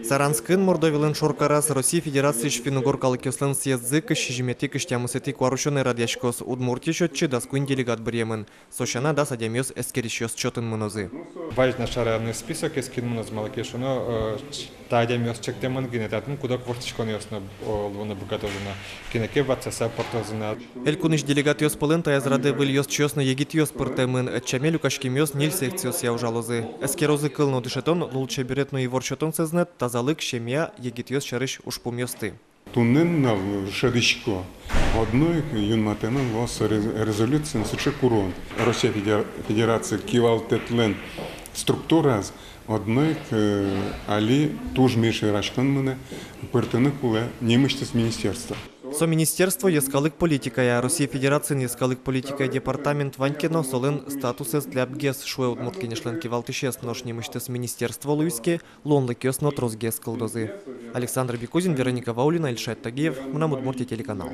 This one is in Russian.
Саранскын мордовилын шоркарас Россия Федерации шпиногоркалы кеслен съездзык шижимети кыштямысыти кварушоны радяшкос Удмуртия счетче даскуин делегат бремен. Сошана да садямёс эскерищёс чётын мынозы. Важный шарарный список эскин мыныз малакешуно тадямёс чектеман генетатым куда квартишкон ёсно луна букатозына кинеке ватсаса портозына. Элькуныш делегат ёс пылын таязрады был ёс чёсно егит ёс пыртемын чамелю кашким ёс ниль секциос яужалозы. Эскерозы кылно дышетон лучше берет но и ворчотон сезнет тазалык шемья егит ёс шарыш ушпум ёсты. Туннен на шаришко. Одной юнматенен лос резолюции суче курон. Россия Федерация кивалтетлен структура одной али туж мешай рашкан мене пыртыны куле немыштес министерства. Со министерство ескалык политика я Россия Федерации ескалык политика департамент Ванькино солын статусес для бгес шуэ удмурткинешлен кивалтышес нож немыштес министерство луиске лонлык ёс нот гес кылдозы. Александр Бекузин, Вероника Ваулина, Ильшат Тагиев, Мнам Удмуртия телеканал.